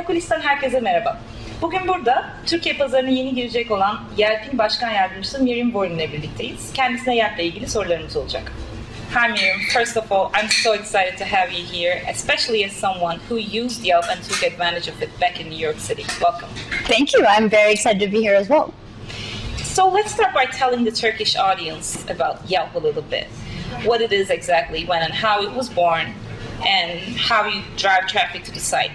TeknoKulis'ten herkese merhaba. Bugün burada Türkiye pazarına yeni girecek olan Yelp'in Başkan Yardımcısı Miriam ile birlikteyiz. Kendisine Yelp'le ilgili sorularımız olacak. Hi Miriam, first of all, I'm so excited to have you here, especially as someone who used Yelp and took advantage of it back in New York City. Welcome. Thank you. I'm very excited to be here as well. So let's start by telling the Turkish audience about Yelp a little bit. What it is exactly, when and how it was born, and how you drive traffic to the site.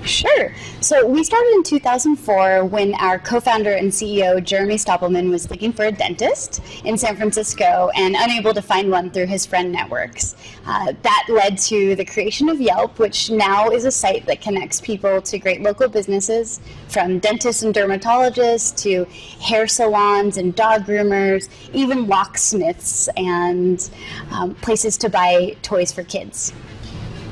Sure. So we started in 2004 when our co-founder and CEO, Jeremy Stoppelman, was looking for a dentist in San Francisco and unable to find one through his friend networks. That led to the creation of Yelp, which now is a site that connects people to great local businesses, from dentists and dermatologists to hair salons and dog groomers, even locksmiths and places to buy toys for kids.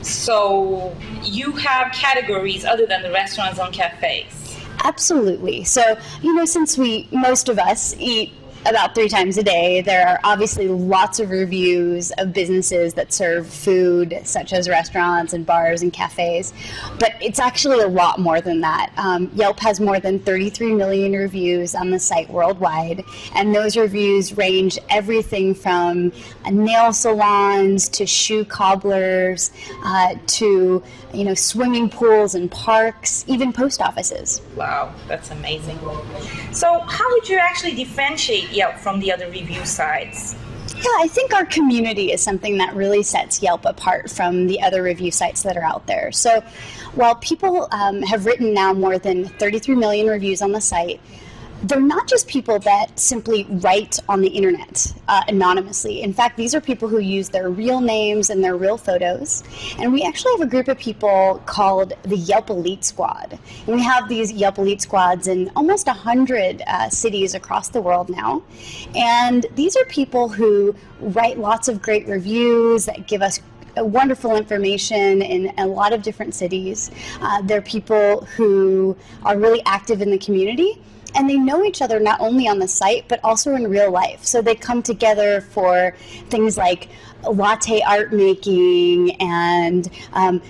So you have categories other than the restaurants and cafes? Absolutely. So, since most of us eat about 3 times a day, there are obviously lots of reviews of businesses that serve food, such as restaurants and bars and cafes. But it's actually a lot more than that. Yelp has more than 33 million reviews on the site worldwide, and those reviews range everything from nail salons to shoe cobblers to swimming pools and parks, even post offices. Wow, that's amazing. So how would you actually differentiate Yelp from the other review sites? Yeah, I think our community is something that really sets Yelp apart from the other review sites that are out there. So while people have written now more than 33 million reviews on the site, they're not just people that simply write on the internet anonymously. In fact, these are people who use their real names and their real photos. And we actually have a group of people called the Yelp Elite Squad. And we have these Yelp Elite Squads in almost 100 cities across the world now. And these are people who write lots of great reviews that give us wonderful information in a lot of different cities. They're people who are really active in the community. And they know each other not only on the site, but also in real life. So they come together for things like latte art making and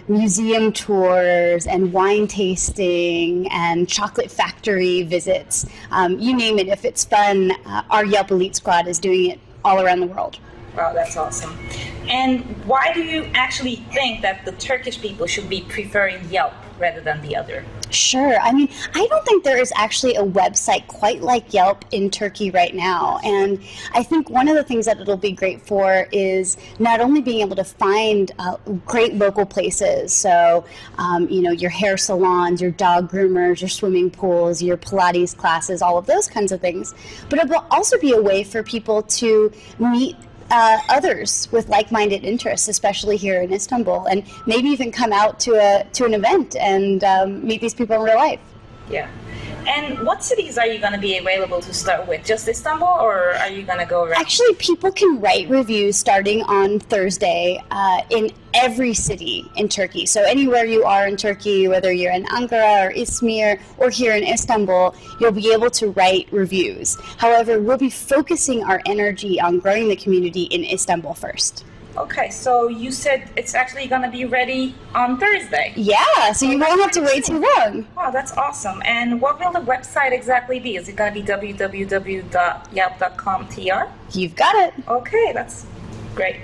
museum tours and wine tasting and chocolate factory visits. You name it, if it's fun, our Yelp Elite Squad is doing it all around the world. Wow, that's awesome. And why do you actually think that the Turkish people should be preferring Yelp rather than the other? Sure. I don't think there is actually a website quite like Yelp in Turkey right now. And I think one of the things that it'll be great for is not only being able to find great local places, so, your hair salons, your dog groomers, your swimming pools, your Pilates classes, all of those kinds of things, but it will also be a way for people to meet others with like-minded interests, especially here in Istanbul, and maybe even come out to an event and meet these people in real life. Yeah. And what cities are you going to be available to start with? Just Istanbul, or are you going to go around? Actually, people can write reviews starting on Thursday in every city in Turkey. So anywhere you are in Turkey, whether you're in Ankara or Izmir or here in Istanbul, you'll be able to write reviews. However, we'll be focusing our energy on growing the community in Istanbul first. Okay, so you said it's actually going to be ready on Thursday. Yeah, so you won't have to wait too long. Wow, that's awesome. And what will the website exactly be? Is it going to be www.yelp.com.tr? You've got it. Okay, that's great.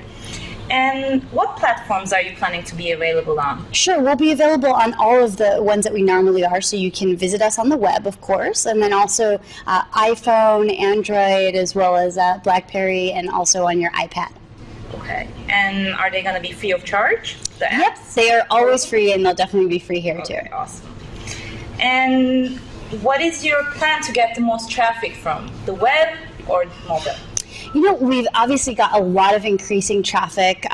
And what platforms are you planning to be available on? Sure, we'll be available on all of the ones that we normally are, so you can visit us on the web, of course, and then also iPhone, Android, as well as BlackBerry, and also on your iPad. Okay, and are they going to be free of charge? The apps? Yep, they are always free, and they'll definitely be free here too. Awesome. And what is your plan to get the most traffic from, the web or mobile? We've obviously got a lot of increasing traffic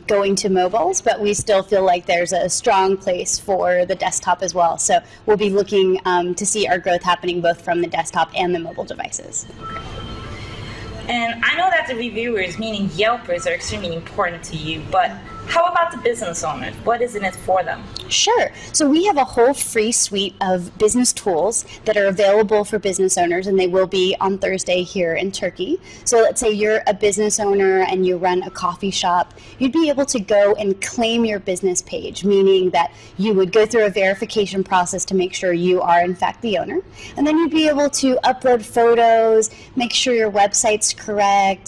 going to mobiles, but we still feel like there's a strong place for the desktop as well. So we'll be looking to see our growth happening both from the desktop and the mobile devices. Okay. And I know that the reviewers, meaning Yelpers, are extremely important to you, but How about the business owners? What is in it for them? Sure. So we have a whole free suite of business tools that are available for business owners, and they will be on Thursday here in Turkey. So let's say you're a business owner and you run a coffee shop. You'd be able to go and claim your business page, meaning that you would go through a verification process to make sure you are in fact the owner. And then you'd be able to upload photos, make sure your website's correct,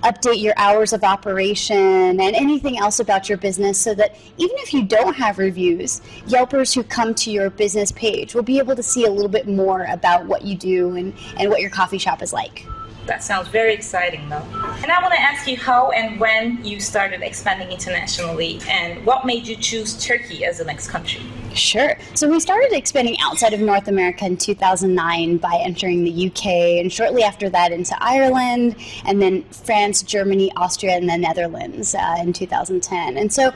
update your hours of operation, and anything else about your business, so that even if you don't have reviews, Yelpers who come to your business page will be able to see a little bit more about what you do and what your coffee shop is like. That sounds very exciting, though. And I want to ask you how and when you started expanding internationally, and what made you choose Turkey as the next country? Sure. So we started expanding outside of North America in 2009 by entering the UK, and shortly after that into Ireland, and then France, Germany, Austria, and the Netherlands in 2010. And so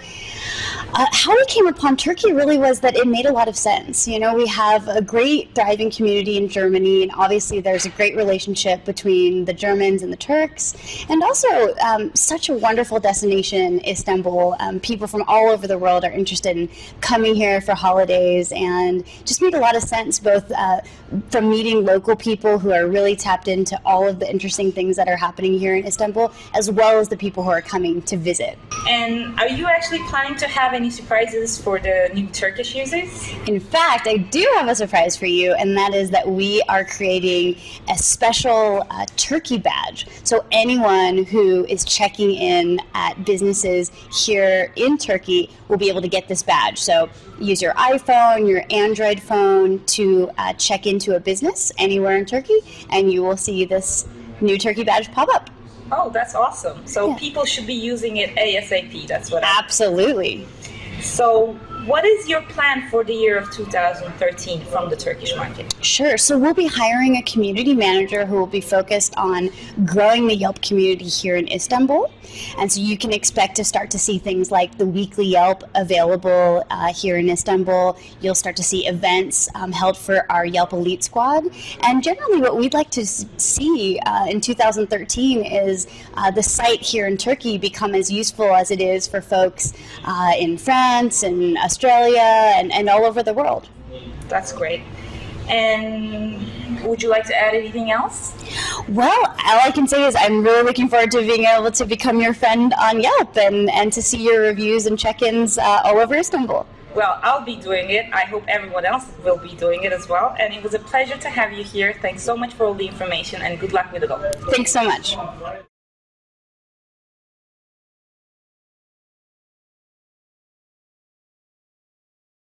how we came upon Turkey really was that it made a lot of sense. You know, we have a great thriving community in Germany, and obviously there's a great relationship between the Germans and the Turks, and also such a wonderful destination, Istanbul. People from all over the world are interested in coming here for holidays, and just made a lot of sense, both from meeting local people who are really tapped into all of the interesting things that are happening here in Istanbul, as well as the people who are coming to visit. And are you actually planning to have any surprises for the new Turkish users? In fact, I do have a surprise for you, and that is that we are creating a special Turkey badge. So anyone who is checking in at businesses here in Turkey will be able to get this badge. So use your iPhone, your Android phone to check into a business anywhere in Turkey, and you will see this new Turkey badge pop up. Oh, that's awesome. So people should be using it ASAP. That's what Absolutely. So what is your plan for the year of 2013 from the Turkish market? Sure. So we'll be hiring a community manager who will be focused on growing the Yelp community here in Istanbul. And so you can expect to start to see things like the weekly Yelp available here in Istanbul. You'll start to see events held for our Yelp Elite Squad. And generally what we'd like to see in 2013 is the site here in Turkey become as useful as it is for folks in France and Australia and all over the world. That's great. And would you like to add anything else? Well, all I can say is I'm really looking forward to being able to become your friend on Yelp and to see your reviews and check-ins all over Istanbul. Well, I'll be doing it. I hope everyone else will be doing it as well. And it was a pleasure to have you here. Thanks so much for all the information, and good luck with it all. Thanks so much.